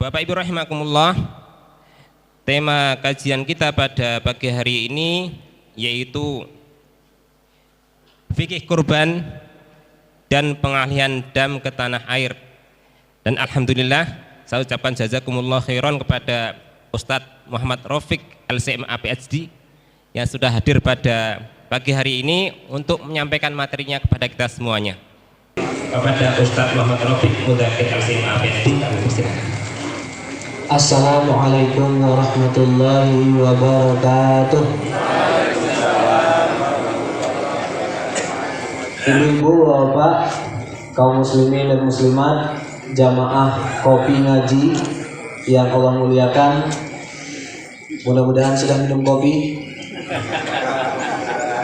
Bapak Ibu rahimakumullah, tema kajian kita pada pagi hari ini yaitu fikih kurban dan pengalihan dam ke tanah air. Dan alhamdulillah saya ucapkan jazakumullah khairan kepada Ustadz Muhammad Rafiq LCMA PhD yang sudah hadir pada pagi hari ini untuk menyampaikan materinya kepada kita semuanya. Kepada Ustadz Muhammad Rafiq Mudzakkir LCMA PhD, kami persilakan. Assalamualaikum warahmatullahi wabarakatuh. Ibu-ibu, bapak, kaum muslimin dan muslimat, jamaah kopi ngaji yang Allah muliakan, mudah-mudahan sudah minum kopi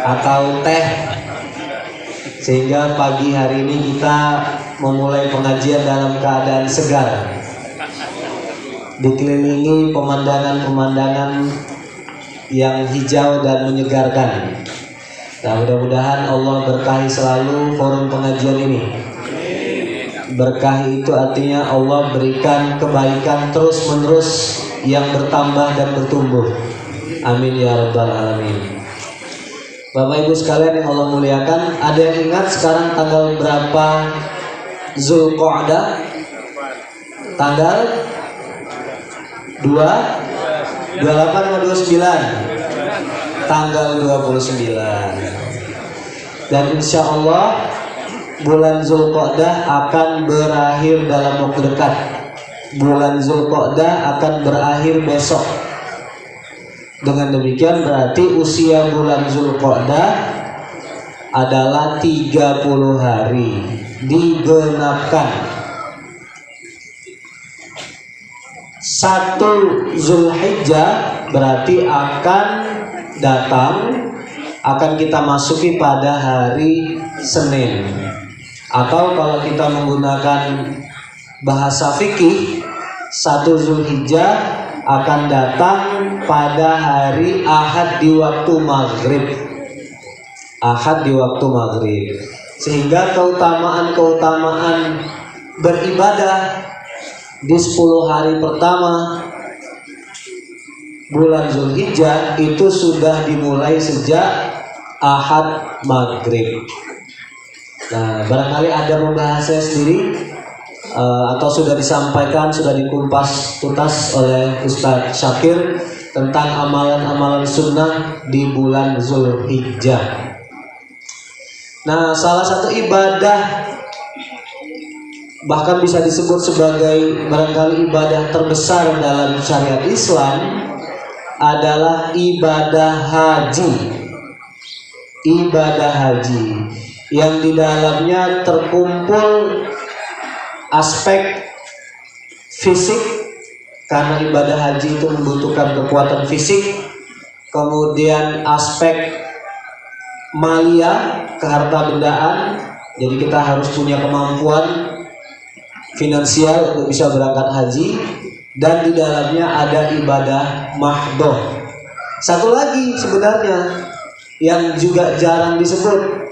atau teh, sehingga pagi hari ini kita memulai pengajian dalam keadaan segar, dikelilingi pemandangan-pemandangan yang hijau dan menyegarkan. Nah, mudah-mudahan Allah berkahi selalu forum pengajian ini. Berkahi itu artinya Allah berikan kebaikan terus-menerus yang bertambah dan bertumbuh. Amin ya rabbal alamin. Bapak Ibu sekalian yang Allah muliakan, ada yang ingat sekarang tanggal berapa Zulqa'dah? Tanggal 28 atau 29? Tanggal 29. Dan insya Allah bulan Zulqa'dah akan berakhir dalam waktu dekat. Bulan Zulqa'dah akan berakhir besok. Dengan demikian berarti usia bulan Zulqa'dah adalah 30 hari digenapkan. 1 Zulhijjah berarti akan datang, akan kita masuki pada hari Senin, atau kalau kita menggunakan bahasa fikih 1 Zulhijjah akan datang pada hari Ahad di waktu maghrib. Ahad di waktu maghrib, sehingga keutamaan beribadah di 10 hari pertama bulan Zulhijjah itu sudah dimulai sejak Ahad maghrib. Nah, barangkali ada membahasnya sendiri atau sudah disampaikan, sudah dikumpas tuntas oleh Ustadz Syakir tentang amalan-amalan sunnah di bulan Zulhijjah. Nah, salah satu ibadah, bahkan bisa disebut sebagai barangkali ibadah terbesar dalam syariat Islam, adalah ibadah haji. Ibadah haji yang di dalamnya terkumpul aspek fisik, karena ibadah haji itu membutuhkan kekuatan fisik. Kemudian aspek malia, kehartabendaan, jadi kita harus punya kemampuan finansial untuk bisa berangkat haji. Dan di dalamnya ada ibadah mahdhah. Satu lagi sebenarnya yang juga jarang disebut.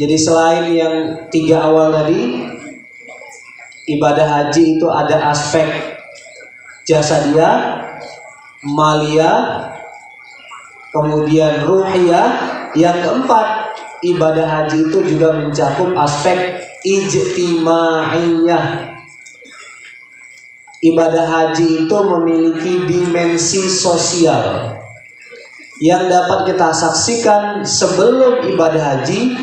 Jadi selain yang 3 awal tadi, ibadah haji itu ada aspek jasadiyah, maliyah, kemudian ruhiyah. Yang keempat, ibadah haji itu juga mencakup aspek ijtimaiyah. Ibadah haji itu memiliki dimensi sosial yang dapat kita saksikan sebelum ibadah haji,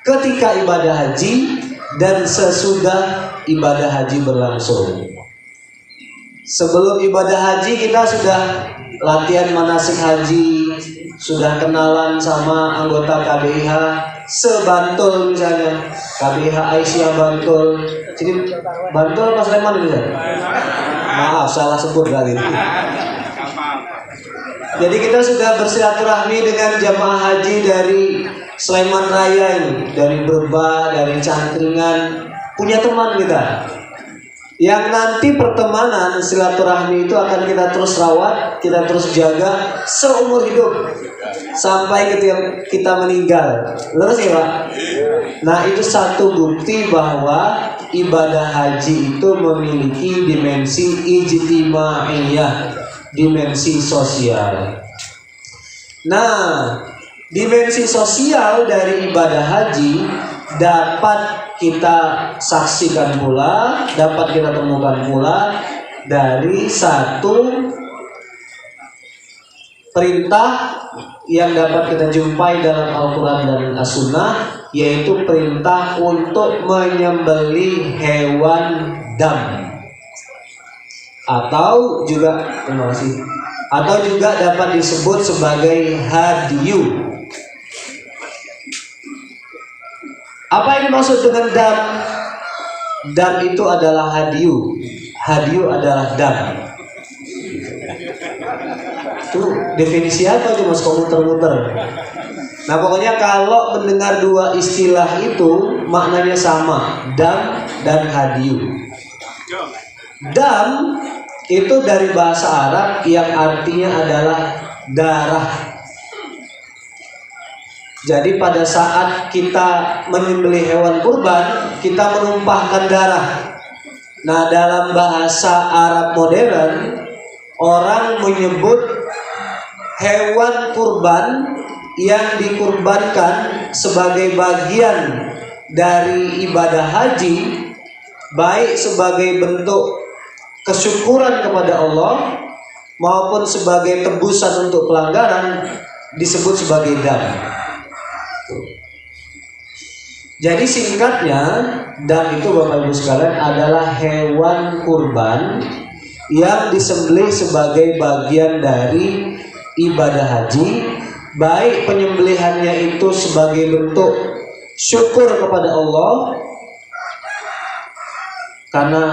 ketika ibadah haji, dan sesudah ibadah haji berlangsung. Sebelum ibadah haji kita sudah latihan manasik haji, sudah kenalan sama anggota KBIH seBantul, misalnya KBIH Aisyah Bantul. Jadi Bantul Mas Sleman itu ya? Maaf, salah sebut kali ini. Jadi kita sudah bersilaturahmi dengan jamaah haji dari Sleman Raya ini, dari Brebah, dari Cangkringan, punya teman kita. Yang nanti pertemanan silaturahmi itu akan kita terus rawat, kita terus jaga seumur hidup sampai ketika kita meninggal. Leres ya Pak? Nah, itu satu bukti bahwa ibadah haji itu memiliki dimensi ijtimaiyah, dimensi sosial. Nah, dimensi sosial dari ibadah haji dapat kita saksikan pula, dapat kita temukan pula dari satu perintah yang dapat kita jumpai dalam Al-Quran dan As-Sunnah, yaitu perintah untuk menyembelih hewan dam, atau juga dapat disebut sebagai hadyu. Apa yang dimaksud dengan dam? Dam itu adalah hadyu. Hadyu adalah dam. Itu definisi apa itu Mas, kok muter-muter? Nah, pokoknya kalau mendengar dua istilah itu maknanya sama, dam dan hadyu. Dam itu dari bahasa Arab yang artinya adalah darah. Jadi pada saat kita menyembelih hewan kurban, kita menumpahkan darah. Nah, dalam bahasa Arab modern, orang menyebut hewan kurban yang dikurbankan sebagai bagian dari ibadah haji, baik sebagai bentuk kesyukuran kepada Allah maupun sebagai tebusan untuk pelanggaran, disebut sebagai dam. Jadi singkatnya, dam itu Bapak Ibu sekalian adalah hewan kurban yang disembelih sebagai bagian dari ibadah haji, baik penyembelihannya itu sebagai bentuk syukur kepada Allah karena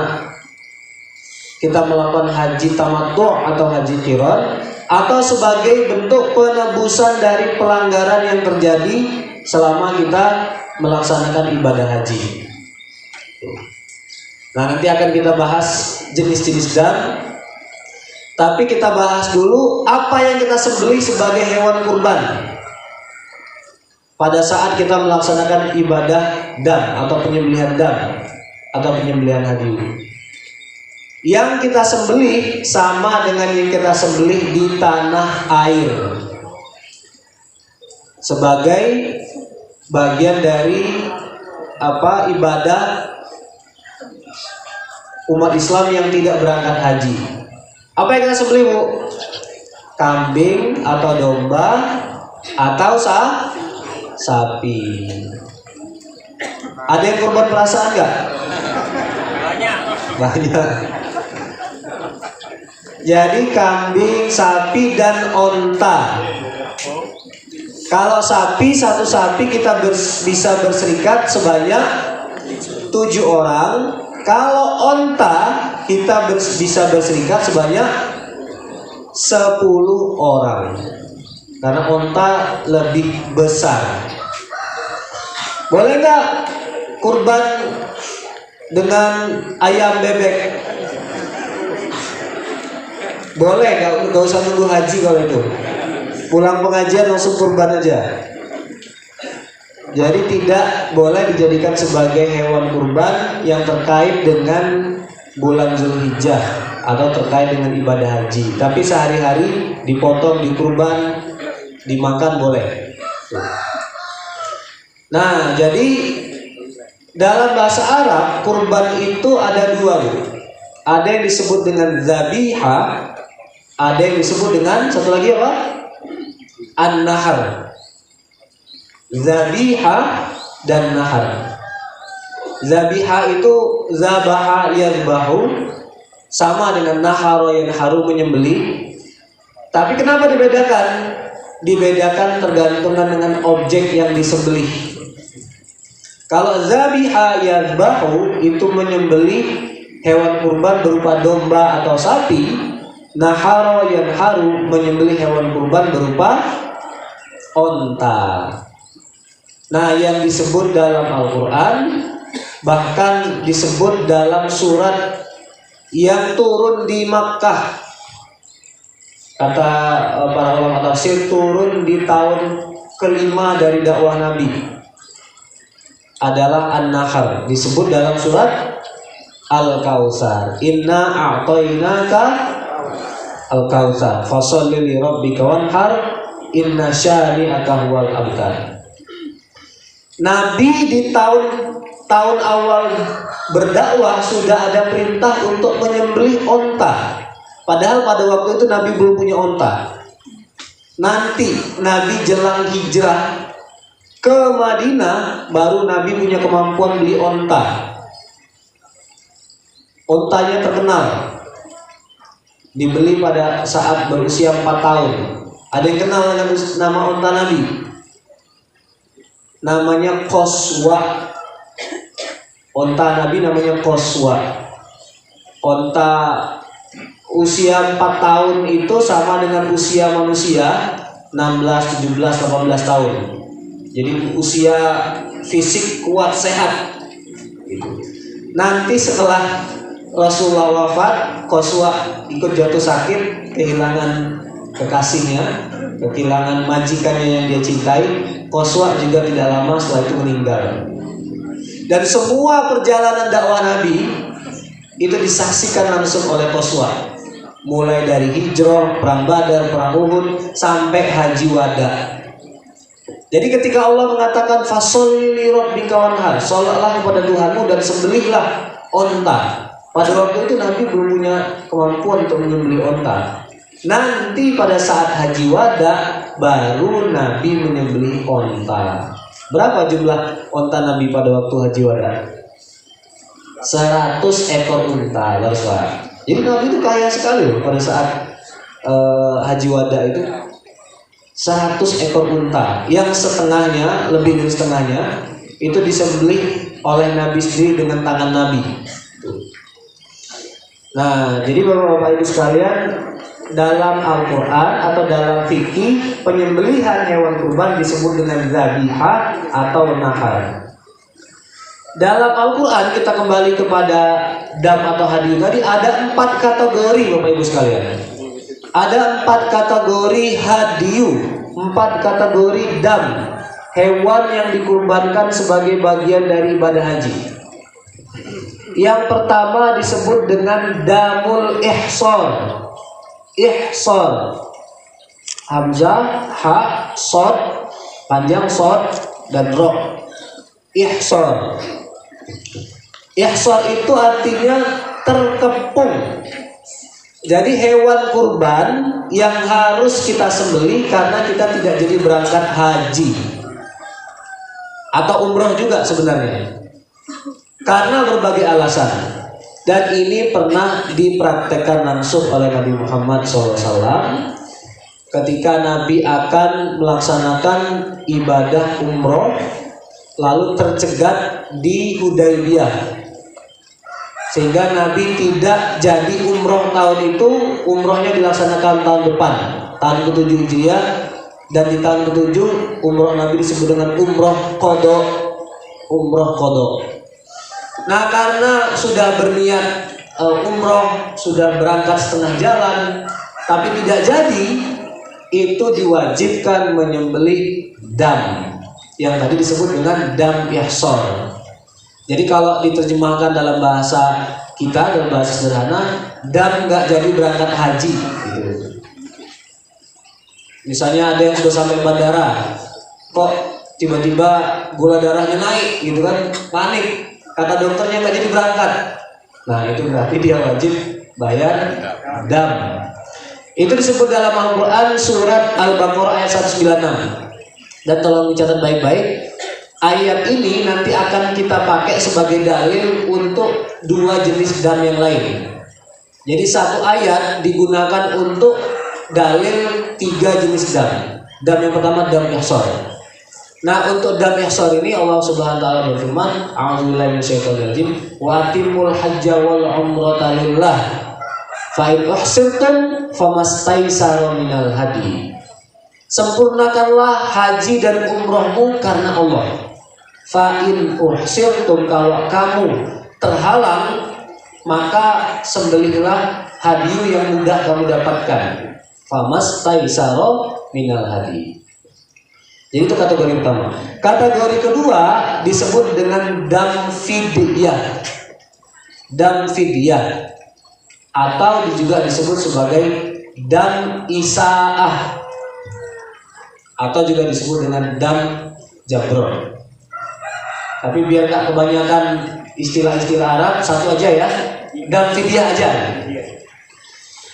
kita melakukan haji tamattu atau haji qiran, atau sebagai bentuk penebusan dari pelanggaran yang terjadi selama kita melaksanakan ibadah haji. Nah, nanti akan kita bahas jenis-jenis dam. Tapi kita bahas dulu apa yang kita sembelih sebagai hewan kurban pada saat kita melaksanakan ibadah dam atau penyembelihan dam atau penyembelihan hadyu. Yang kita sembelih sama dengan yang kita sembelih di tanah air sebagai bagian dari ibadah umat Islam yang tidak berangkat haji. Apa yang kita sembelih, Bu? Kambing atau domba atau sapi. Ada yang korban perasaan nggak? Banyak. Jadi kambing, sapi dan onta. Kalau sapi, satu sapi kita bisa berserikat sebanyak 7 orang. Kalau onta kita bisa berserikat sebanyak 10 orang. Karena onta lebih besar. Boleh nggak kurban dengan ayam bebek? Boleh, nggak usah nunggu haji kalau itu. Pulang pengajian langsung kurban aja. Jadi tidak boleh dijadikan sebagai hewan kurban yang terkait dengan bulan Zulhijjah atau terkait dengan ibadah haji. Tapi sehari-hari dipotong, dikurban, dimakan boleh. Nah, jadi dalam bahasa Arab kurban itu ada dua, Bu. Ada yang disebut dengan zabiha, ada yang disebut dengan satu lagi apa? An-nahar. Zabiha dan nahar. Zabiha itu zabaha yadbahu, sama dengan nahara yanharu, menyembelih. Tapi kenapa dibedakan? Dibedakan tergantungan dengan objek yang disembelih. Kalau zabiha yadbahu itu menyembelih hewan kurban berupa domba atau sapi, nahara yanharu menyembelih hewan kurban berupa onta. Nah, yang disebut dalam Al-Quran, bahkan disebut dalam surat yang turun di Makkah, kata para ulama tafsir, turun di tahun kelima dari dakwah Nabi. adalah An-Nahl, disebut dalam surat Al-Kautsar. Inna a'tainaka Al-Kautsar fasholli li rabbika wanhar inna syani'aka huwal abtar. Nabi di tahun awal berdakwah sudah ada perintah untuk menyembelih onta. Padahal pada waktu itu Nabi belum punya onta. Nanti Nabi jelang hijrah ke Madinah baru Nabi punya kemampuan beli onta. Ontanya terkenal, dibeli pada saat berusia 4 tahun. Ada yang kenal nama onta Nabi? Namanya Qaswa. Onta Nabi namanya Qaswa. Onta usia 4 tahun itu sama dengan usia manusia 16, 17, 18 tahun. Jadi usia fisik kuat, sehat. Nanti setelah Rasulullah wafat, Qaswa ikut jatuh sakit, kehilangan kekasihnya, kehilangan majikannya yang dia cintai. Qaswa juga tidak lama setelah itu meninggal. Dan semua perjalanan dakwah Nabi itu disaksikan langsung oleh Qaswa. Mulai dari hijrah, perang Badar, perang Uhud, sampai haji wada. Jadi ketika Allah mengatakan fasholli li rabbika wanhar, salatlah kepada Tuhanmu dan sembelihlah onta. Pada waktu itu Nabi belum punya kemampuan untuk menyembelih onta. Nanti pada saat haji wada baru Nabi menyembelih onta. Berapa jumlah onta Nabi pada waktu haji wada? 100 ekor unta, Bapak. Jadi Nabi itu kaya sekali loh pada saat haji wada itu. 100 ekor unta, yang setengahnya, lebih dari setengahnya itu disembelih oleh Nabi sendiri dengan tangan Nabi. Nah, jadi Bapak-bapak Ibu sekalian, dalam Al-Quran atau dalam fikih, penyembelihan hewan kurban disebut dengan zabihah atau nahar. Dalam Al-Quran kita kembali kepada dam atau hadiyu tadi, ada 4 kategori Bapak Ibu sekalian. Ada 4 kategori hadiyu, 4 kategori dam, hewan yang dikurbankan sebagai bagian dari ibadah haji. Yang pertama disebut dengan damul ihsar. Ihsar, hamzah, ha, sod, panjang sod dan ro. Ihsar. Ihsar itu artinya terkepung. Jadi hewan kurban yang harus kita sembelih karena kita tidak jadi berangkat haji atau umroh juga sebenarnya, karena berbagai alasan. Dan ini pernah dipraktekkan langsung oleh Nabi Muhammad SAW ketika Nabi akan melaksanakan ibadah umroh lalu tercegat di Hudaybiyah, sehingga Nabi tidak jadi umroh tahun itu. Umrohnya dilaksanakan tahun depan, tahun ke-7 Hijriah, dan di tahun ke-7 umroh Nabi disebut dengan umroh qadha. Umroh qadha. Nah, karena sudah berniat umroh, sudah berangkat setengah jalan tapi tidak jadi, itu diwajibkan menyembelih dam yang tadi disebut dengan dam ihsar. Jadi kalau diterjemahkan dalam bahasa kita, dalam bahasa sederhana, dam nggak jadi berangkat haji gitu. Misalnya ada yang sudah sampai bandara, kok tiba-tiba gula darahnya naik gitu kan, panik, kata dokternya nggak jadi berangkat. Nah, itu berarti dia wajib bayar dam. Itu disebut dalam Al-Quran surat Al-Baqarah ayat 196. Dan tolong dicatat baik-baik, ayat ini nanti akan kita pakai sebagai dalil untuk 2 jenis dam yang lain. Jadi satu ayat digunakan untuk dalil 3 jenis dam. Dam yang pertama dam ihsar. Nah, untuk dam ihsar ini Allah Subhanahu wa taala berfirman, a'udzubillahi minasyaitonir rajim, wa atimul hajja wal umrata lillah fa in uhsirtum famastaysara minal hadi. Sempurnakanlah haji dan umrohmu karena Allah. Fa in uhsirtum, kalau kamu terhalang maka sembelihlah hadiyu yang mudah kamu dapatkan. Famastaysara minal hadi. Jadi itu kategori pertama. Kategori kedua disebut dengan dam fidyah. Dam fidyah atau juga disebut sebagai dam isaah atau juga disebut dengan dam jabron. Tapi biar gak kebanyakan istilah-istilah Arab, satu aja ya, dam fidyah aja.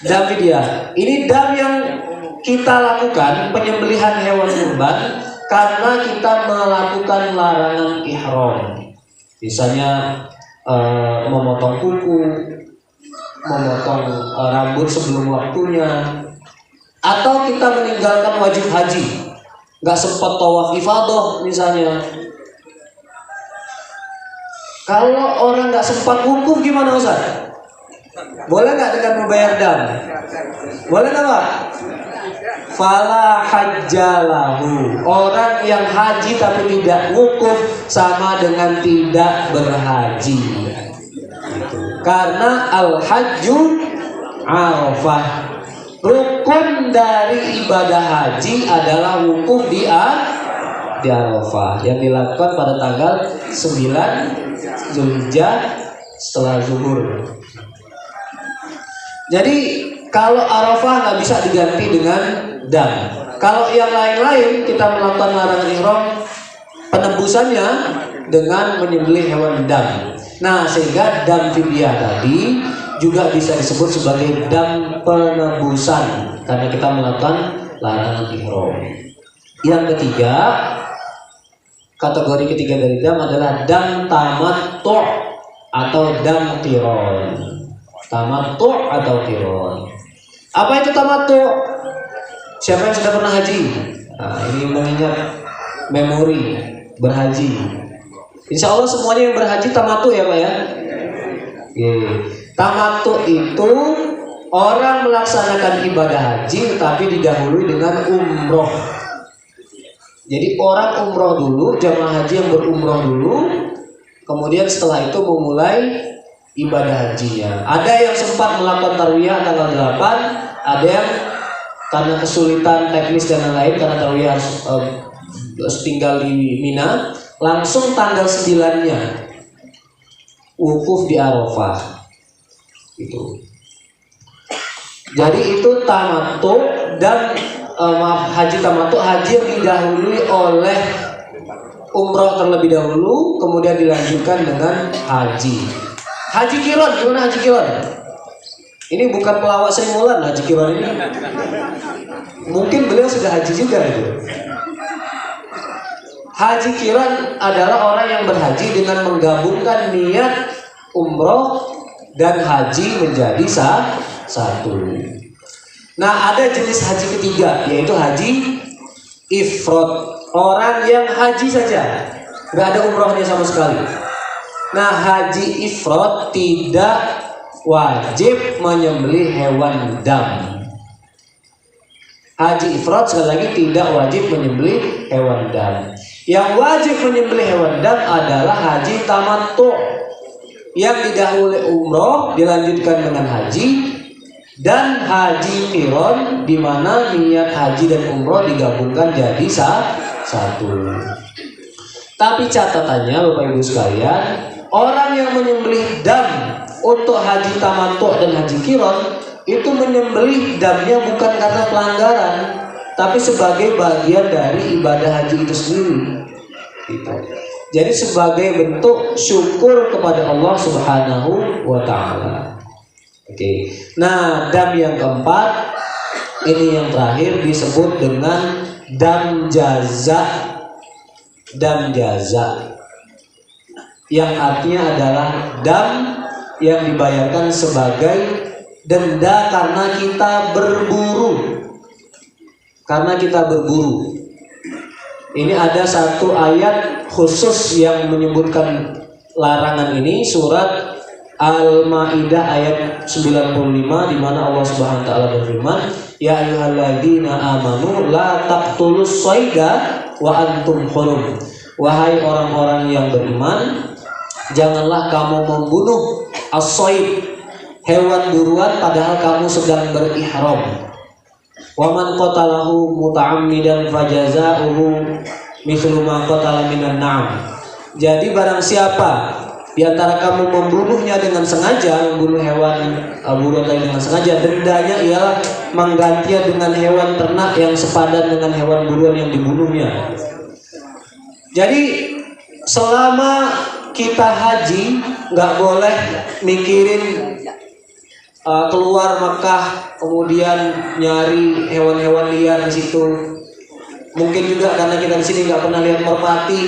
Dam fidyah ini dam yang kita lakukan, penyembelihan hewan kurban karena kita melakukan larangan ihram. Misalnya memotong kuku, memotong rambut sebelum waktunya, atau kita meninggalkan wajib haji, nggak sempat tawaf ifadah misalnya. Kalau orang nggak sempat wukuf gimana Ustaz? Boleh nggak dengan membayar dam? Boleh nggak Pak? Fala hajjalahu. Orang yang haji tapi tidak wukuf sama dengan tidak berhaji. Karena al-hajju Arafah. Rukun dari ibadah haji adalah wukuf di Arafah yang dilakukan pada tanggal 9 Zulhijjah setelah zuhur. Jadi kalau Arafah nggak bisa diganti dengan dam. Kalau yang lain-lain kita melakukan larangan ihram, penebusannya dengan menyembelih hewan dam. Nah, sehingga dam fidyah tadi juga bisa disebut sebagai dam penebusan karena kita melakukan larangan ihram. Yang ketiga, kategori ketiga dari dam adalah dam tamattu' atau dam qiran. Tamattu' atau qiran. Apa itu tamattu'? Siapa yang sudah pernah haji? Nah, ini mengingat memori berhaji. Insya Allah semuanya yang berhaji tamattu' ya Pak ya. Tamattu' itu orang melaksanakan ibadah haji tetapi didahului dengan umroh. Jadi orang umroh dulu, jamaah haji yang berumroh dulu, kemudian setelah itu memulai ibadah hajinya. Ada yang sempat melakukan tarwiyah tanggal 8, ada yang karena kesulitan teknis dan lain-lain karena tarwiyah harus tinggal di Mina, langsung tanggal 9-nya wukuf di Arafah. Itu. Jadi itu tamattu dan haji tamattu, haji yang didahului oleh umroh terlebih dahulu, kemudian dilanjutkan dengan haji. Haji qiran, gimana haji qiran? Ini bukan pelawak Sri Mulan haji qiran ini. Mungkin beliau sudah haji juga itu. Haji qiran adalah orang yang berhaji dengan menggabungkan niat umroh dan haji menjadi satu. Nah, ada jenis haji ketiga yaitu haji ifrad. Orang yang haji saja, nggak ada umrohnya sama sekali. Nah, haji ifrad tidak wajib menyembelih hewan dam. Haji ifrad sekali lagi tidak wajib menyembelih hewan dam. Yang wajib menyembelih hewan dam adalah haji tamattu yang didahului umroh dilanjutkan dengan haji, dan haji qiran di mana niat haji dan umroh digabungkan jadi satu. Tapi catatannya Bapak Ibu sekalian, orang yang menyembelih dam untuk haji tamattu dan haji qiran itu menyembelih damnya bukan karena pelanggaran, tapi sebagai bagian dari ibadah haji itu sendiri. Gitu. Jadi sebagai bentuk syukur kepada Allah Subhanahu wa Ta'ala. Oke. Nah, dam yang keempat, ini yang terakhir disebut dengan dam jaza. Dam jaza yang artinya adalah dam yang dibayarkan sebagai denda karena kita berburu. Karena kita berburu. Ini ada satu ayat khusus yang menyebutkan larangan ini, surat Al-Maidah ayat 95 di mana Allah Subhanahu wa taala berfirman, "Ya ayyuhalladzina amanu la taqtulus shayda wa antum hurum." Wahai orang-orang yang beriman, janganlah kamu membunuh as-shayd, hewan buruan padahal kamu sedang berihram. Wa man qatalahu muta'ammidan fajazaohu mithlu ma qatala minan na'am. Jadi barang siapa di antara kamu membunuhnya dengan sengaja, membunuh hewan buruan lain dengan sengaja, dendanya ialah menggantinya dengan hewan ternak yang sepadan dengan hewan buruan yang dibunuhnya. Jadi selama kita haji nggak boleh mikirin keluar Makkah kemudian nyari hewan-hewan liar di situ. Mungkin juga karena kita di sini nggak pernah lihat merpati,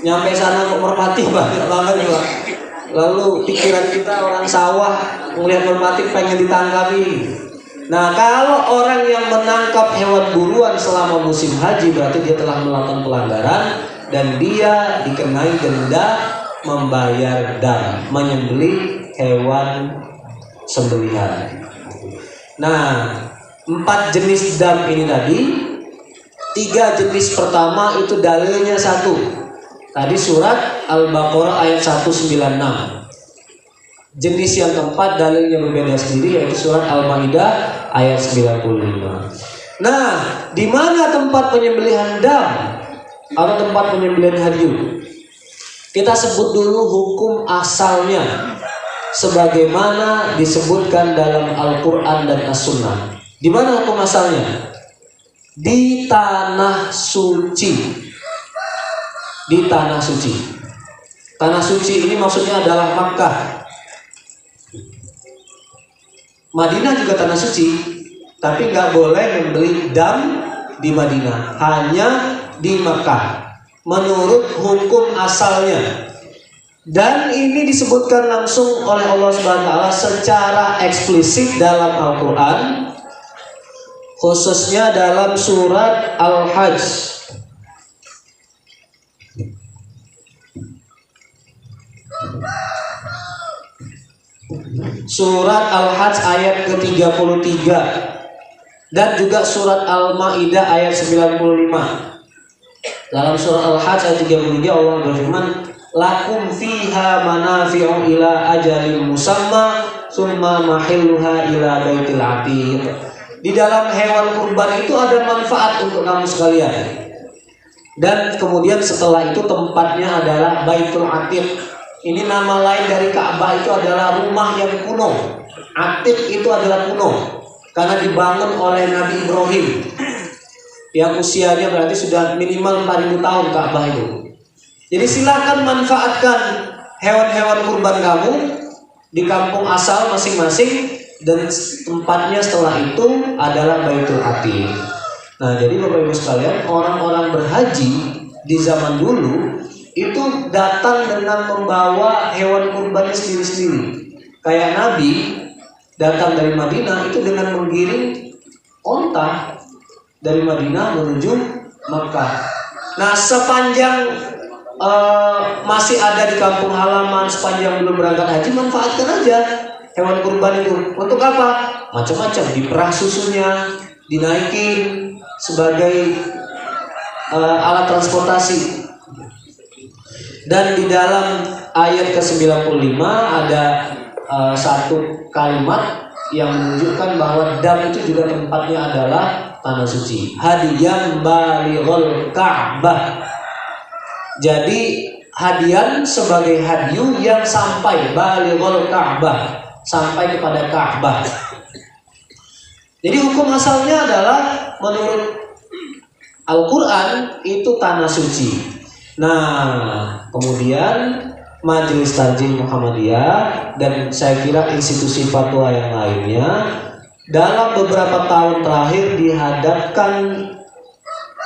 nyampe sana kok merpati banyak banget juga. Lalu pikiran kita orang sawah melihat merpati pengen ditangkapi. Nah, kalau orang yang menangkap hewan buruan selama musim haji berarti dia telah melakukan pelanggaran dan dia dikenai denda, membayar dam, menyembelih hewan sembelihan. Nah, 4 jenis dam ini tadi, 3 jenis pertama itu dalilnya satu. Tadi surat Al-Baqarah ayat 196. Jenis yang keempat dalilnya berbeda sendiri, yaitu surat Al-Maidah ayat 95. Nah, di mana tempat penyembelihan dam atau tempat penyembelihan hadyu? Kita sebut dulu hukum asalnya sebagaimana disebutkan dalam Al-Quran dan As-Sunnah. Di mana hukum asalnya? Di tanah suci. Di tanah suci. Tanah suci ini maksudnya adalah Makkah. Madinah juga tanah suci, tapi nggak boleh membeli dam di Madinah, hanya di Makkah menurut hukum asalnya. Dan ini disebutkan langsung oleh Allah Subhanahu wa taala secara eksplisit dalam Al-Qur'an, khususnya dalam surat Al-Hajj. Surat Al-Hajj ayat ke-33 dan juga surat Al-Maidah ayat 95. Dalam surat Al-Hajj ayat 33 Allah berfirman, lakum fiha manafi'u ila ajalin musamma summa mahilluha ila baitil atiq. Di dalam hewan kurban itu ada manfaat untuk kamu sekalian. Dan kemudian setelah itu tempatnya adalah Baitul Atiq. Ini nama lain dari Ka'bah, itu adalah rumah yang kuno. Atiq itu adalah kuno karena dibangun oleh Nabi Ibrahim yang usianya berarti sudah minimal 4000 tahun Ka'bah itu. Jadi silakan manfaatkan hewan-hewan kurban kamu di kampung asal masing-masing, dan tempatnya setelah itu adalah Baitul Atiq. Nah, jadi Bapak Ibu sekalian, orang-orang berhaji di zaman dulu itu datang dengan membawa hewan kurbannya sendiri-sendiri. Kayak Nabi datang dari Madinah itu dengan menggiring onta dari Madinah menuju Makkah. Nah, sepanjang masih ada di kampung halaman, sepanjang belum berangkat haji, manfaatkan aja hewan kurban itu. Untuk apa? Macam-macam, diperah susunya, dinaikin sebagai alat transportasi. Dan di dalam ayat ke-95 ada satu kalimat yang menunjukkan bahwa dam itu juga tempatnya adalah tanah suci. Hadiyan balighul Ka'bah. Jadi hadian sebagai hadyu yang sampai balighul Ka'bah, sampai kepada Ka'bah. Jadi hukum asalnya adalah menurut Al-Quran itu tanah suci. Nah, kemudian Majelis Tarjih Muhammadiyah dan saya kira institusi fatwa yang lainnya dalam beberapa tahun terakhir dihadapkan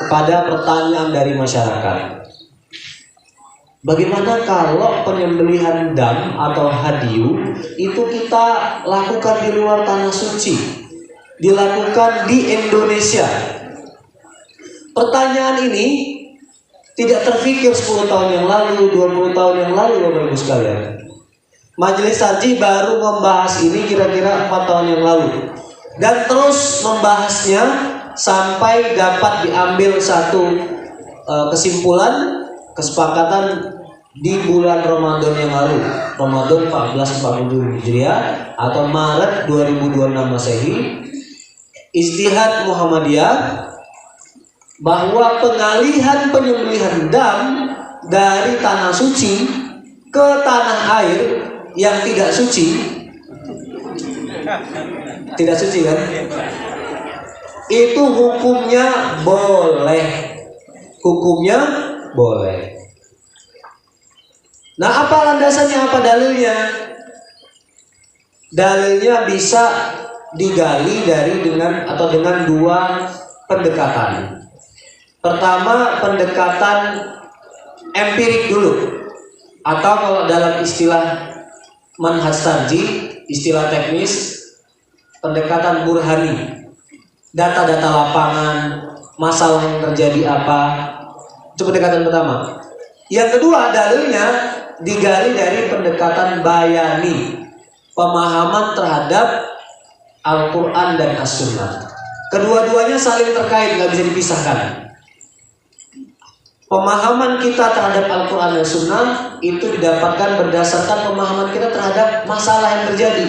kepada pertanyaan dari masyarakat. Bagaimana kalau penyembelihan dam atau hadyu itu kita lakukan di luar tanah suci, dilakukan di Indonesia? Pertanyaan ini tidak terfikir 10 tahun yang lalu, 20 tahun yang lalu, Bapak Ibu sekalian. Majelis Tarjih baru membahas ini kira-kira 4 tahun yang lalu, dan terus membahasnya sampai dapat diambil satu kesimpulan, kesepakatan di bulan Ramadan yang lalu, Ramadan 1447 Hijriah atau Maret 2026 Masehi. Ijtihad Muhammadiyah bahwa pengalihan penyembelihan dam dari tanah suci ke tanah air yang tidak suci, kan? Itu hukumnya boleh. Nah, apa landasannya, apa dalilnya? Dalilnya bisa digali dengan dua pendekatan. Pertama, pendekatan empirik dulu, atau kalau dalam istilah manhaj tarjih, istilah teknis, pendekatan burhani, data-data lapangan, masalah yang terjadi apa. Itu pendekatan pertama. Yang kedua, dalilnya digali dari pendekatan bayani, pemahaman terhadap Al-Quran dan As-Sunnah. Kedua-duanya saling terkait, nggak bisa dipisahkan. Pemahaman kita terhadap Al-Quran dan Sunnah itu didapatkan berdasarkan pemahaman kita terhadap masalah yang terjadi,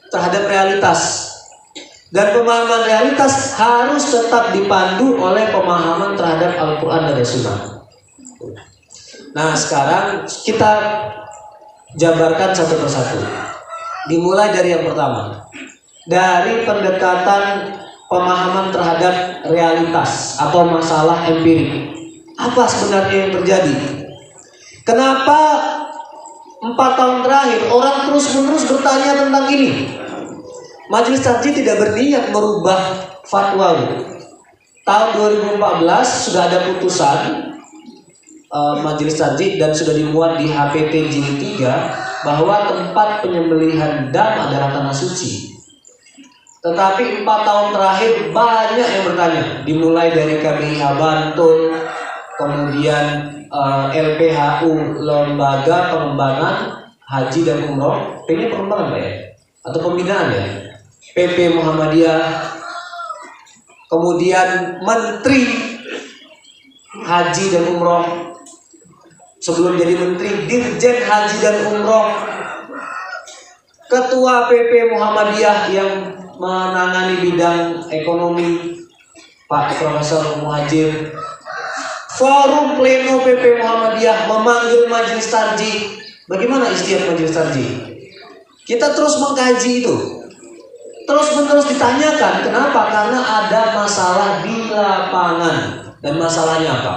terhadap realitas. Dan pemahaman realitas harus tetap dipandu oleh pemahaman terhadap Al-Quran dan Sunnah. Nah, sekarang kita jabarkan satu persatu. Dimulai dari yang pertama, dari pendekatan pemahaman terhadap realitas atau masalah empirik. Apa sebenarnya yang terjadi? Kenapa 4 tahun terakhir orang terus-menerus bertanya tentang ini? Majelis Tarjih tidak berniat merubah fatwa. Tahun 2014 sudah ada putusan Majelis Tarjih dan sudah dimuat di HPT Jilid 3 bahwa tempat penyembelihan dam adalah tanah suci. Tetapi 4 tahun terakhir banyak yang bertanya, dimulai dari KBIH Bantul, kemudian LPHU, Lembaga Pengembangan Haji dan Umroh. Ini pengembangan Pak ya? Atau pembinaan ya? PP Muhammadiyah, kemudian Menteri Haji dan Umroh, sebelum jadi Menteri, Dirjen Haji dan Umroh, Ketua PP Muhammadiyah yang menangani bidang ekonomi, Pak Profesor Muhajir, Forum Pleno PP Muhammadiyah memanggil Majelis Tarjih. Bagaimana istiadat Majelis Tarjih? Kita terus mengkaji itu, terus-menerus ditanyakan. Kenapa? Karena ada masalah di lapangan. Dan masalahnya apa?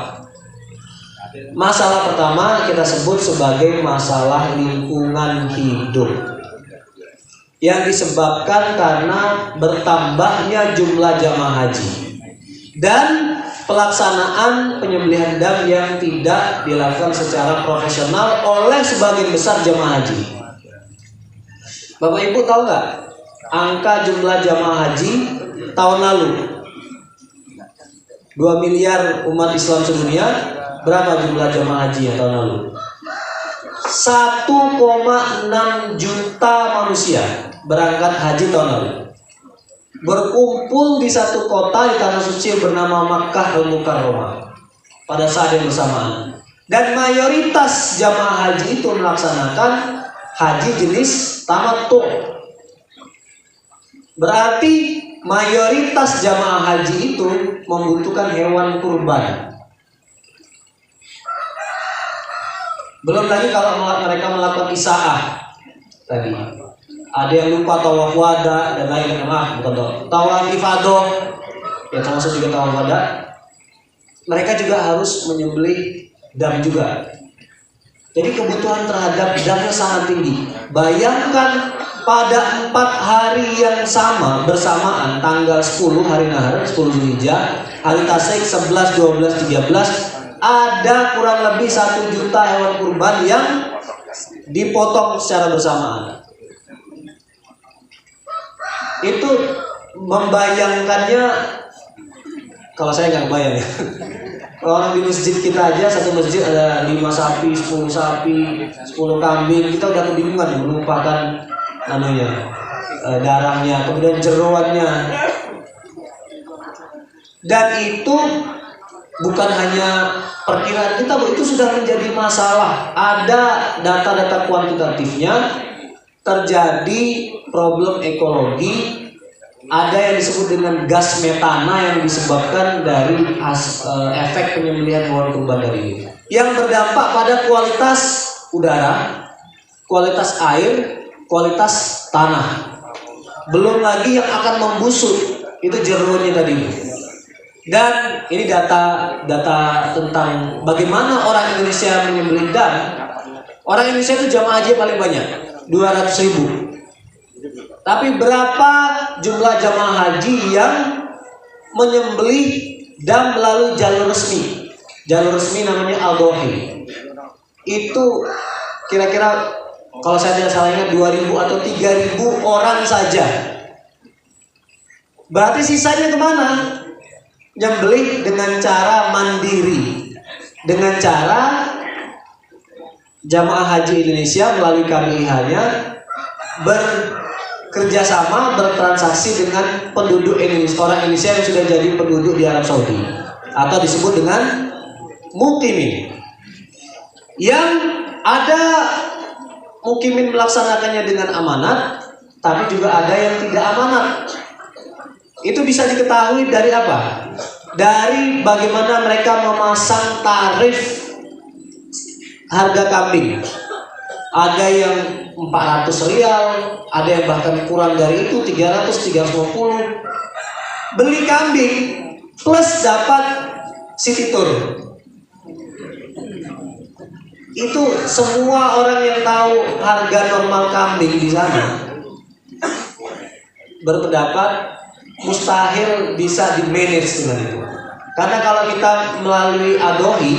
Masalah pertama kita sebut sebagai masalah lingkungan hidup, yang disebabkan karena bertambahnya jumlah jamaah haji dan pelaksanaan penyembelihan dam yang tidak dilakukan secara profesional oleh sebagian besar jamaah haji. Bapak Ibu tahu nggak angka jumlah jamaah haji tahun lalu? 2 miliar umat Islam sedunia. Berapa jumlah jamaah haji yang tahun lalu? 1,6 juta manusia berangkat haji tahun lalu, berkumpul di satu kota di tanah suci bernama Makkah Al-Mukarramah pada saat yang bersamaan. Dan mayoritas jamaah haji itu melaksanakan haji jenis tamattu. Berarti mayoritas jamaah haji itu membutuhkan hewan kurban. Belum lagi kalau mereka melakukan isa'ah tadi. Ada yang lupa tawaf wada dan lain-lain. Bukan tawaf ifadah, ya termasuk juga tawaf wada. Mereka juga harus menyembelih dam juga. Jadi kebutuhan terhadap damnya sangat tinggi. Bayangkan pada 4 hari yang sama bersamaan, tanggal 10 hari Nahar, 10 Zulhijjah, hari Tasyrik 11, 12, 13, ada kurang lebih 1 juta hewan kurban yang dipotong secara bersamaan. Itu membayangkannya, kalau saya nggak bayang ya. Orang di masjid kita aja, satu masjid ada 5 sapi, 10 sapi, 10 kambing, kita udah kebingungan melupakan darahnya, kemudian jeroannya. Dan itu bukan hanya perkiraan kita, itu sudah menjadi masalah. Ada data-data kuantitatifnya, terjadi problem ekologi ada yang disebut dengan gas metana yang disebabkan dari efek penyembelihan hewan kurban tadi, yang berdampak pada kualitas udara, kualitas air, kualitas tanah. Belum lagi yang akan membusuk, itu jeruannya tadi. Dan ini data tentang bagaimana orang Indonesia menyembelih dam. Orang Indonesia itu jamaah haji paling banyak, 200.000. Tapi berapa jumlah jamaah haji yang menyembelih dam melalui jalur resmi? Jalur resmi namanya al-Dohi. Itu kira-kira kalau saya tidak salah ingat 2.000 atau 3.000 orang saja. Berarti sisanya kemana? Nyembelih dengan cara mandiri, dengan cara jamaah haji Indonesia melalui KBIH-nya bekerjasama, bertransaksi dengan penduduk Indonesia, orang Indonesia yang sudah jadi penduduk di Arab Saudi, atau disebut dengan mukimin. Yang ada mukimin melaksanakannya dengan amanat, tapi juga ada yang tidak amanat. Itu bisa diketahui dari apa? Dari bagaimana mereka memasang tarif harga kambing. Ada yang 400 rial, ada yang bahkan kurang dari itu, 300, 350. Beli kambing plus dapat city tour. Itu semua orang yang tahu harga normal kambing di sana berpendapat mustahil bisa di-manage dengan itu. Karena kalau kita melalui Adohi,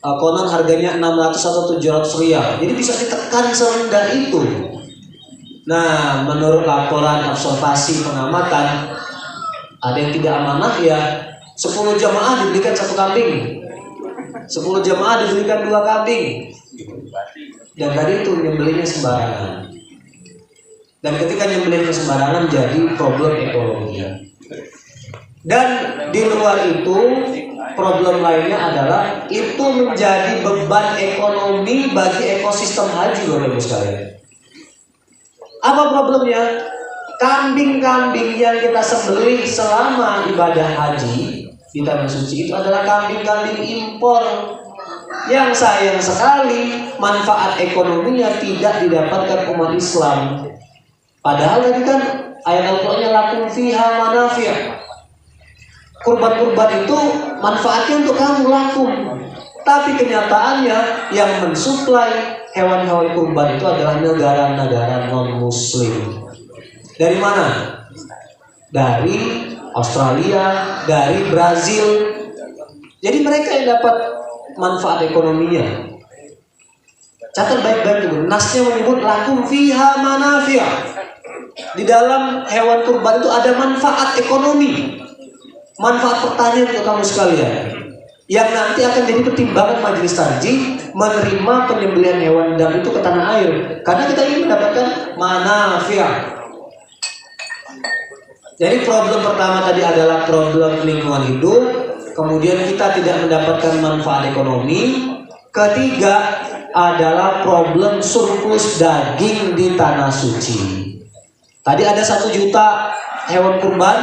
konon harganya 600 atau 700 rial. Jadi bisa ditekan serendah itu. Nah, menurut laporan observasi pengamatan, ada yang tidak amanah ya, 10 jamaah dibelikan 1 kambing, 10 jamaah dibelikan 2 kambing. Dan tadi itu nyembelihnya sembarangan. Dan ketika nyembelihnya sembarangan jadi problem ekonomi. Dan di luar itu problem lainnya adalah itu menjadi beban ekonomi bagi ekosistem haji, Bapak Ibu sekalian. Apa problemnya? Kambing-kambing yang kita sembelih selama ibadah haji di tanah suci itu adalah kambing-kambing impor yang sayang sekali manfaat ekonominya tidak didapatkan umat Islam. Padahal tadi kan ayat Al-Qur'annya lakum fiha manafi'. Kurban-kurban itu manfaatnya untuk kamu lakum. Tapi kenyataannya yang mensuplai hewan-hewan kurban itu adalah negara-negara non-muslim. Dari mana? Dari Australia, dari Brazil. Jadi mereka yang dapat manfaat ekonominya. Catat baik-baik dulu. Nasnya menyebut lakum fiha manafi'. Di dalam hewan kurban itu ada manfaat ekonomi, manfaat pertanian untuk kamu sekalian, yang nanti akan jadi pertimbangan majelis tarjih menerima penyembelihan hewan dam itu ke tanah air, karena kita ingin mendapatkan manafi'. Jadi problem pertama tadi adalah problem lingkungan hidup, kemudian kita tidak mendapatkan manfaat ekonomi. Ketiga adalah problem surplus daging di tanah suci. Tadi ada 1 juta hewan kurban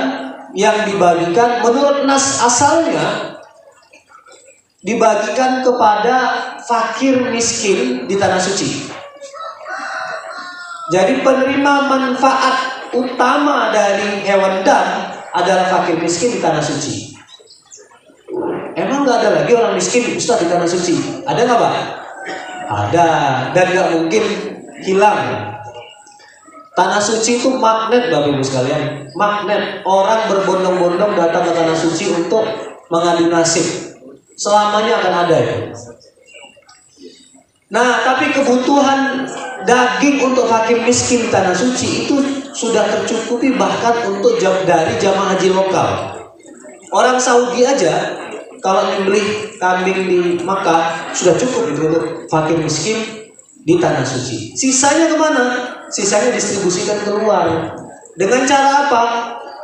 yang dibagikan, menurut nas asalnya dibagikan kepada fakir miskin di tanah suci. Jadi penerima manfaat utama dari hewan dam adalah fakir miskin di tanah suci. Emang nggak ada lagi orang miskin Ustaz di tanah suci? Ada nggak Pak? Ada, dan nggak mungkin hilang. Tanah suci itu magnet, Bapak Ibu sekalian, magnet. Orang berbondong-bondong datang ke tanah suci untuk mengadu nasib. Selamanya akan ada ya. Nah, tapi kebutuhan daging untuk fakir miskin di tanah suci itu sudah tercukupi bahkan untuk dari jamaah haji lokal. Orang Saudi aja kalau membeli kambing di Makkah sudah cukup itu untuk fakir miskin di tanah suci. Sisanya kemana? Sisanya distribusikan keluar. Dengan cara apa?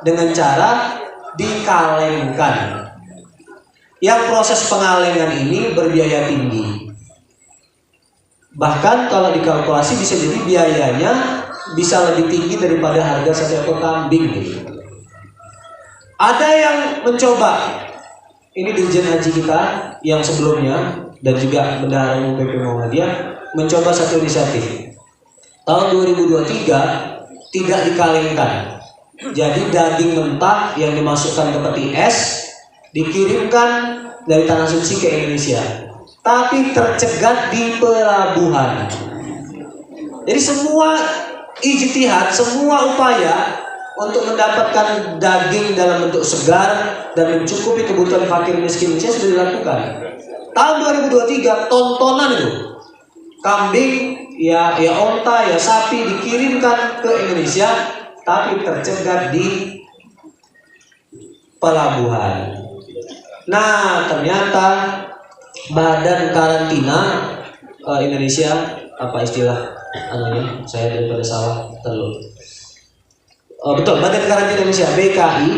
Dengan cara dikalengkan. Yang proses pengalengan ini berbiaya tinggi. Bahkan kalau dikalkulasi bisa jadi biayanya bisa lebih tinggi daripada harga 1 ekor kambing. Ada yang mencoba, ini Dirjen Haji kita yang sebelumnya dan juga Bendahara Umum PP Muhammadiyah mencoba satu inisiatif. Tahun 2023 tidak dikalengkan. Jadi daging mentah yang dimasukkan ke peti es dikirimkan dari Tanah Suci ke Indonesia, tapi tercegat di pelabuhan. Jadi semua ijtihad, semua upaya untuk mendapatkan daging dalam bentuk segar dan mencukupi kebutuhan fakir miskin Indonesia sudah dilakukan. Tahun 2023 tontonan itu kambing, ya onta, ya sapi dikirimkan ke Indonesia, tapi tercegat di pelabuhan. Nah, ternyata Badan Karantina Indonesia, apa istilah anunya? Saya daripada salah terlalu. Betul, Badan Karantina Indonesia BKI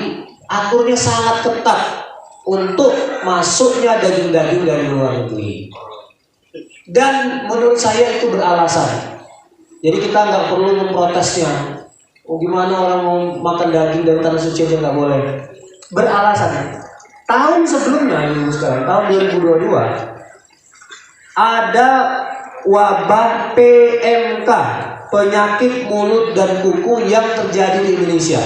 aturnya sangat ketat untuk masuknya daging-daging dari luar negeri. Dan menurut saya itu beralasan. Jadi kita nggak perlu memprotesnya. Oh gimana orang mau makan daging dari Tanah Suci aja nggak boleh? Beralasan. Tahun sebelumnya ini sekarang tahun 2022 ada wabah PMK, penyakit mulut dan kuku yang terjadi di Indonesia.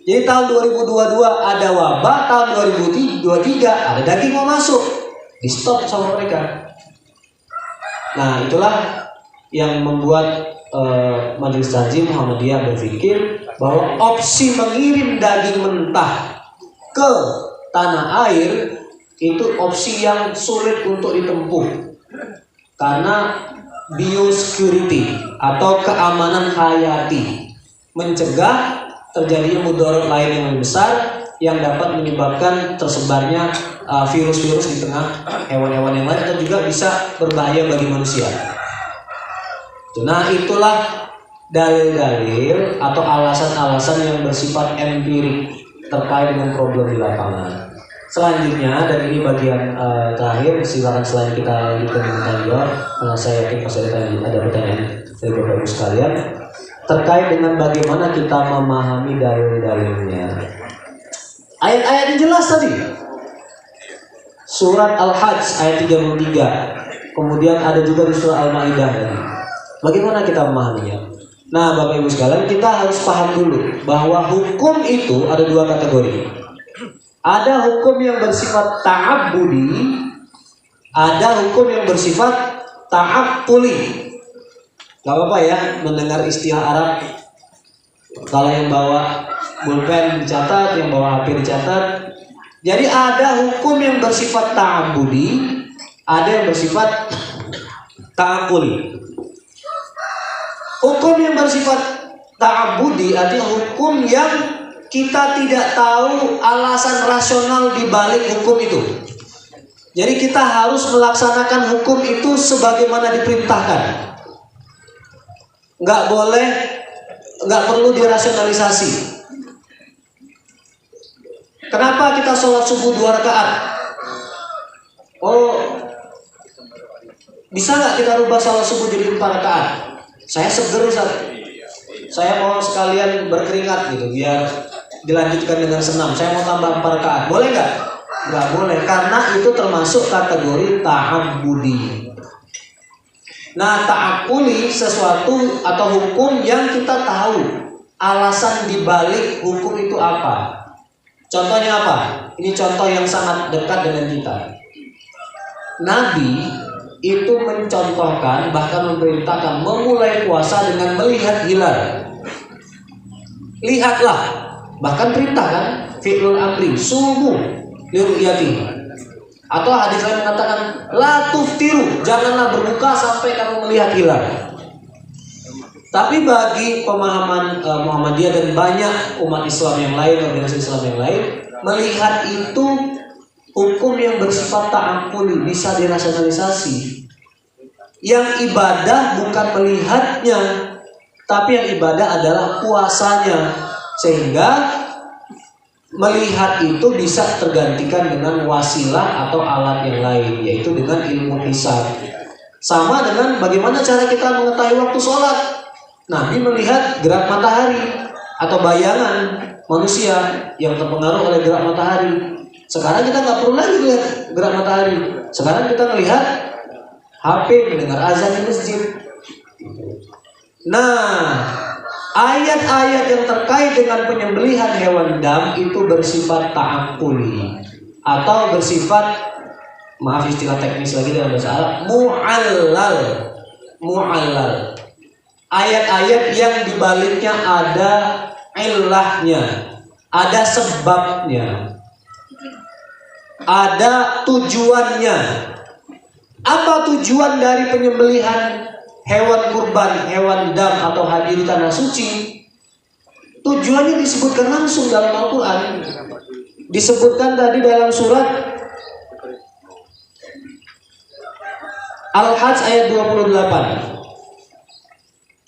Jadi tahun 2022 ada wabah, tahun 2023 ada daging mau masuk, di stop sama mereka. Nah itulah yang membuat Majelis Taklim Muhammadiyah berpikir bahwa opsi mengirim daging mentah ke tanah air itu opsi yang sulit untuk ditempuh karena biosecurity atau keamanan hayati, mencegah terjadinya mudarat lain yang lebih besar yang dapat menyebabkan tersebarnya virus-virus di tengah hewan-hewan yang lain atau juga bisa berbahaya bagi manusia. Nah itulah dalil-dalil atau alasan-alasan yang bersifat empirik terkait dengan problem di lapangan. Selanjutnya, dan ini bagian terakhir, silakan selain kita lanjutkan dengan tanya, karena saya yakin pasti ada pertanyaan dari Bapak Ibu sekalian terkait dengan bagaimana kita memahami dalil-dalilnya. Ayat-ayatnya jelas tadi. Surat Al-Hajj ayat 33. Kemudian ada juga di surat Al-Maidah tadi. Bagaimana kita memahaminya? Nah, Bapak Ibu sekalian, kita harus paham dulu bahwa hukum itu ada dua kategori. Ada hukum yang bersifat ta'abbudi, ada hukum yang bersifat ta'aqquli. Gak apa-apa ya mendengar istilah Arab. Kalau yang bawa pulpen dicatat, yang bawa HP dicatat. Jadi ada hukum yang bersifat ta'abbudi, ada yang bersifat ta'aqquli. Hukum yang bersifat ta'abbudi artinya hukum yang kita tidak tahu alasan rasional di balik hukum itu. Jadi kita harus melaksanakan hukum itu sebagaimana diperintahkan. Nggak perlu dirasionalisasi. Kenapa kita sholat subuh 2 rakaat? Oh, bisa nggak kita rubah sholat subuh jadi 4 rakaat? Saya seger, Ustaz. Saya mau sekalian berkeringat gitu biar dilanjutkan dengan senam. Saya mau tambah 4 rakaat. Boleh nggak? Nggak boleh, karena itu termasuk kategori ta'abbudi. Nah, ta'aqquli sesuatu atau hukum yang kita tahu alasan dibalik hukum itu apa. Contohnya apa? Ini contoh yang sangat dekat dengan kita. Nabi itu mencontohkan, bahkan memerintahkan memulai puasa dengan melihat hilal. Lihatlah, bahkan perintah kan, fi'lul amri, sumu liru'yati. Atau hadis lain mengatakan la tuftiru, janganlah berbuka sampai kamu melihat hilal. Tapi bagi pemahaman Muhammadiyah dan banyak umat Islam yang lain, organisasi Islam yang lain, melihat itu hukum yang bersifat ta'aqquli, bisa dirasionalisasi. Yang ibadah bukan melihatnya, tapi yang ibadah adalah puasanya. Sehingga melihat itu bisa tergantikan dengan wasilah atau alat yang lain, yaitu dengan ilmu hisab. Sama dengan bagaimana cara kita mengetahui waktu sholat. Nabi melihat gerak matahari atau bayangan. manusia yang terpengaruh oleh gerak matahari. Sekarang kita nggak perlu lagi lihat gerak matahari. Sekarang kita melihat HP, mendengar azan di masjid. Nah, ayat-ayat yang terkait dengan penyembelihan hewan dam itu bersifat ta'aqquli atau bersifat, maaf istilah teknis lagi dalam bahasa Arab, mu'allal. Ayat-ayat yang dibaliknya ada illahnya, ada sebabnya, ada tujuannya. Apa tujuan dari penyembelihan hewan kurban, hewan dam atau hadiah di tanah suci? Tujuannya disebutkan langsung dalam Al-Quran. Disebutkan tadi dalam surat Al-Hajj ayat 28.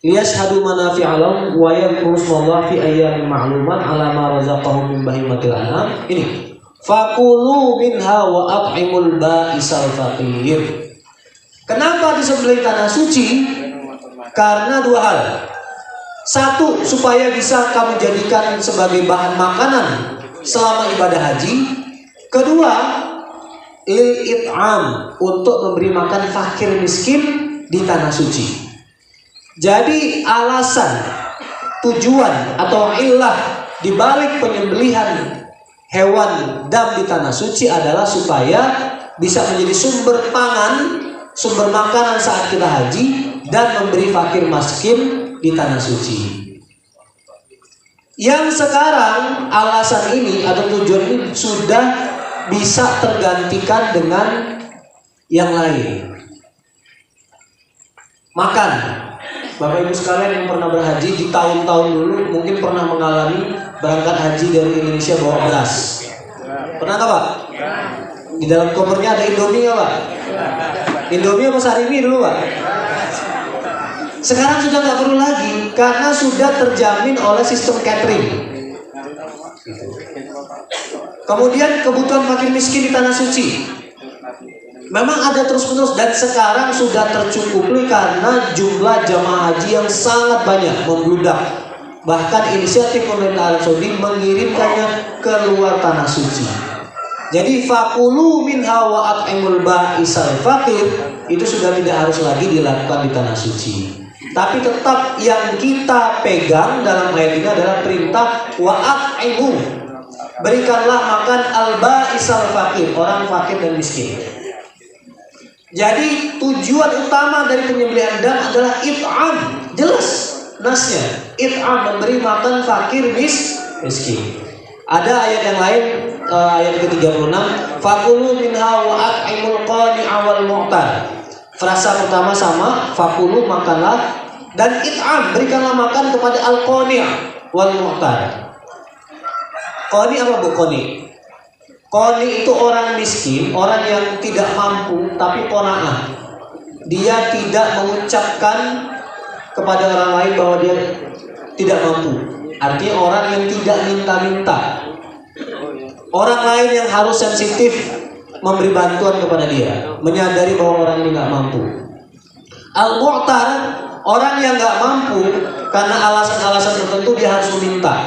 Liyashhadu manafi'a lahum wa yadhkuru smallahi fi ayyamin ma'lumat 'ala ma razaqahum min bahimatil an'am. Ini fakulu minha wa at'imul ba'isal faqir. Kenapa disembelih tanah suci? Karena dua hal. Satu, supaya bisa kamu jadikan sebagai bahan makanan selama ibadah haji. Kedua, lil it'am, untuk memberi makan fakir miskin di tanah suci. Jadi alasan, tujuan atau illah dibalik penyembelihan hewan dam di tanah suci adalah supaya bisa menjadi sumber pangan, sumber makanan saat kita haji, dan memberi fakir miskin di tanah suci. Yang sekarang alasan ini atau tujuan ini sudah bisa tergantikan dengan yang lain. Makan. Bapak Ibu sekalian yang pernah berhaji di tahun-tahun dulu mungkin pernah mengalami berangkat haji dari Indonesia bawa beras. Pernah nggak Pak? Di dalam kopernya ada Indomie nggak Pak? Indomie apa Sarimi dulu Pak? Sekarang sudah nggak perlu lagi karena sudah terjamin oleh sistem catering. Kemudian kebutuhan fakir miskin di tanah suci memang ada terus-menerus dan sekarang sudah tercukupi karena jumlah jamaah haji yang sangat banyak membludak. Bahkan inisiatif pemerintah Arab Saudi mengirimkannya ke luar tanah suci. Jadi fakulu minha wa at'imul ba'isal faqir itu sudah tidak harus lagi dilakukan di tanah suci. Tapi tetap yang kita pegang dalam ayat ini adalah perintah wa at'imu, berikanlah makan al-ba'isal faqir, orang fakir dan miskin. Jadi tujuan utama dari penyembelihan dam adalah it'am, jelas nasnya, it'am, memberi makan fakir miskin. Ada ayat yang lain, ayat ke-36, fakulu minha wa at'imul qani'a wal mu'tar. Frasa pertama sama, fakulu makanlah, dan it'am, berikanlah makan kepada al-qani' wal mu'tar. Qani apa bu qani? Qani itu orang miskin, orang yang tidak mampu tapi qanaah. Dia tidak mengucapkan kepada orang lain bahwa dia tidak mampu. Artinya orang yang tidak minta-minta. Orang lain yang harus sensitif memberi bantuan kepada dia, menyadari bahwa orang ini nggak mampu. Al-mu'tar, orang yang nggak mampu karena alasan-alasan tertentu dia harus meminta,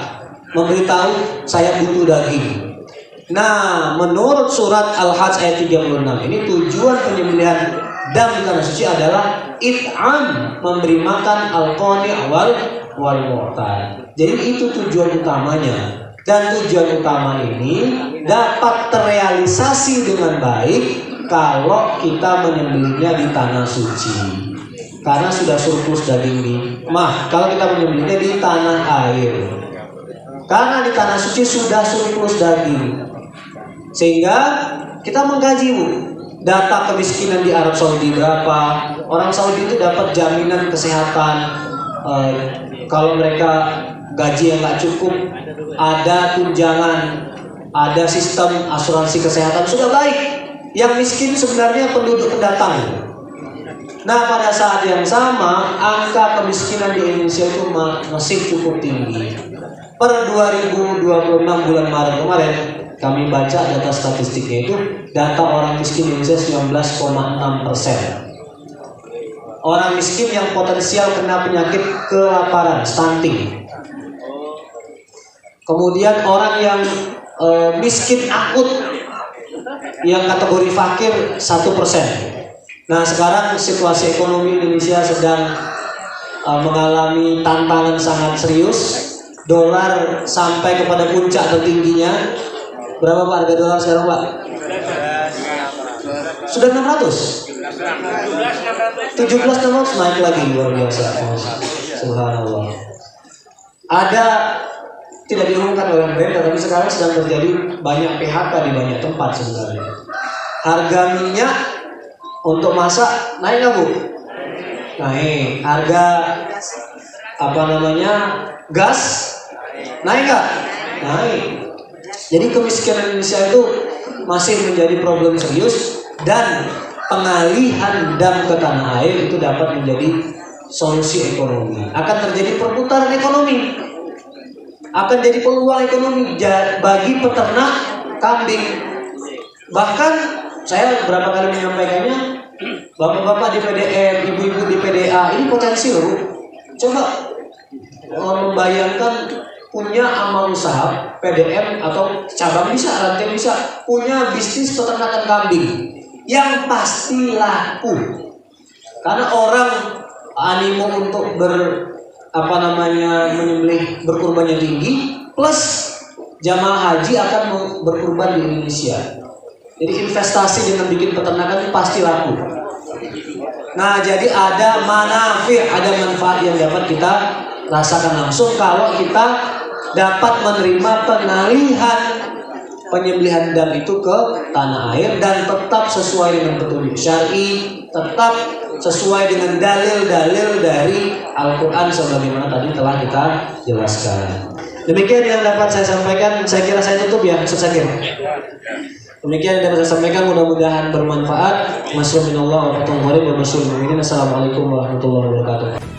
memberitahu saya butuh daging. Nah, menurut surat Al-Hajj ayat 36 ini tujuan penyembelihan dam di tanah suci adalah it'am, memberi makan al-qani' wal mu'tar. Jadi itu tujuan utamanya. Dan tujuan utama ini dapat terrealisasi dengan baik kalau kita menyembelihnya di tanah suci. Karena sudah surplus daging di kalau kita menyembelihnya di tanah air. Karena di tanah suci sudah surplus daging. Sehingga kita mengkaji data kemiskinan di Arab Saudi berapa. Orang Saudi itu dapat jaminan kesehatan. Kalau mereka gaji yang nggak cukup, ada tunjangan, ada sistem asuransi kesehatan, sudah baik. Yang miskin sebenarnya penduduk pendatang. Nah, pada saat yang sama angka kemiskinan di Indonesia itu masih cukup tinggi. Per 2026 bulan Maret kemarin kami baca data statistiknya itu, data orang miskin di Indonesia 19,6%. Orang miskin yang potensial kena penyakit kelaparan, stunting. Kemudian orang yang miskin akut, yang kategori fakir 1%. Nah sekarang situasi ekonomi Indonesia sedang mengalami tantangan sangat serius. Dolar sampai kepada puncak tertingginya. Berapa Pak harga dolar sekarang Pak? Sudah 600. 17.600 naik lagi, luar biasa. Subhanallah. Ada tidak diumumkan oleh pemerintah, tapi sekarang sedang terjadi banyak PHK di banyak tempat sebenarnya. Harga minyak untuk masak naik nggak Bu? Naik. Harga gas naik nggak? Naik. Jadi kemiskinan Indonesia itu masih menjadi problem serius, dan pengalihan dam ke tanah air itu dapat menjadi solusi ekonomi. Akan terjadi perputaran ekonomi, akan jadi peluang ekonomi bagi peternak kambing. Bahkan saya beberapa kali menyampaikannya, bapak-bapak di PDM, ibu-ibu di PDA, ini potensi loh. Coba membayangkan punya amal usaha PDM atau cabang bisa, rantai bisa, punya bisnis peternakan kambing yang pasti laku, karena orang animo untuk menyembelih berkurbannya tinggi, plus jamaah haji akan berkurban di Indonesia. Jadi investasi dengan bikin peternakan itu pasti laku. Nah, jadi ada manfaat yang dapat kita rasakan langsung kalau kita dapat menerima pengalihan penyembelihan dam itu ke tanah air, dan tetap sesuai dengan petunjuk syar'i, tetap sesuai dengan dalil-dalil dari Al-Quran sebagaimana tadi telah kita jelaskan. Demikian yang dapat saya sampaikan. Saya kira saya tutup ya, Ustaz Zakir. Demikian yang dapat saya sampaikan, mudah-mudahan bermanfaat. Wassalamualaikum warahmatullahi wabarakatuh.